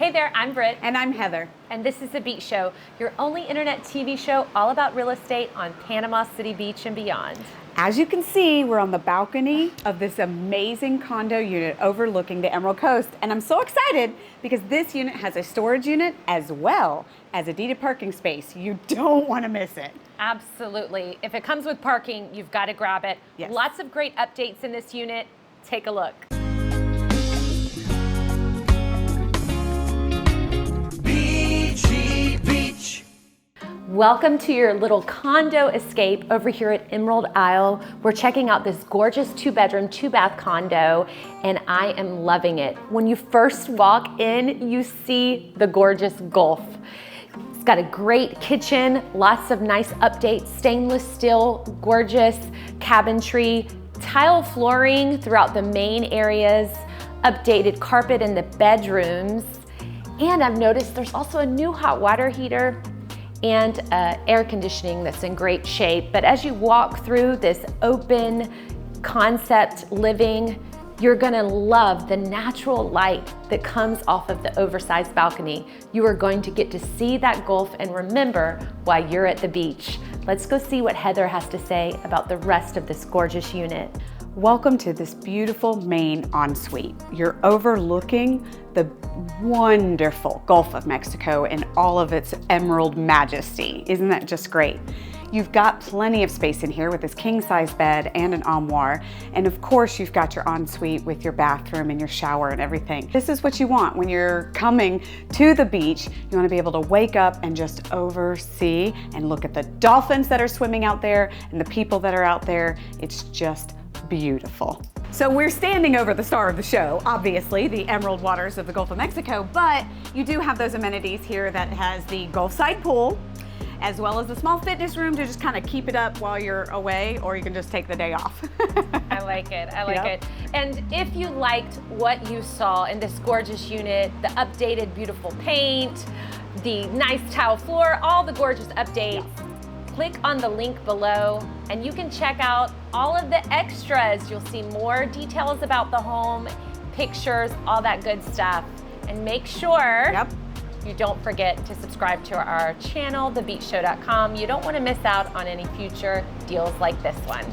Hey there, I'm Britt. And I'm Heather. And this is The Beach Show, your only internet TV show all about real estate on Panama City Beach and beyond. As you can see, we're on the balcony of this amazing condo unit overlooking the Emerald Coast. And I'm so excited because this unit has a storage unit as well as a deeded parking space. You don't want to miss it. Absolutely. If it comes with parking, you've got to grab it. Yes. Lots of great updates in this unit. Take a look. Beachy Beach. Welcome to your little condo escape over here at Emerald Isle. We're checking out this gorgeous 2-bedroom, 2-bath condo, and I am loving it. When you first walk in, you see the gorgeous Gulf. It's got a great kitchen, lots of nice updates, stainless steel, gorgeous cabinetry, tile flooring throughout the main areas, updated carpet in the bedrooms, and I've noticed there's also a new hot water heater and air conditioning that's in great shape. But as you walk through this open concept living, you're gonna love the natural light that comes off of the oversized balcony. You are going to get to see that Gulf and remember why you're at the beach. Let's go see what Heather has to say about the rest of this gorgeous unit. Welcome to this beautiful main ensuite. You're overlooking the wonderful Gulf of Mexico in all of its emerald majesty. Isn't that just great? You've got plenty of space in here with this king-size bed and an armoire. And of course, you've got your ensuite with your bathroom and your shower and everything. This is what you want when you're coming to the beach. You want to be able to wake up and just oversee and look at the dolphins that are swimming out there and the people that are out there. It's just beautiful. So we're standing over the star of the show, obviously, the emerald waters of the Gulf of Mexico, but you do have those amenities here that has the Gulfside pool, as well as a small fitness room to just kind of keep it up while you're away, or you can just take the day off. I like it, I like it. And if you liked what you saw in this gorgeous unit, the updated beautiful paint, the nice tile floor, all the gorgeous updates, click on the link below and you can check out all of the extras. You'll see more details about the home, pictures, all that good stuff. And make sure you don't forget to subscribe to our channel, thebeachshow.com. You don't want to miss out on any future deals like this one.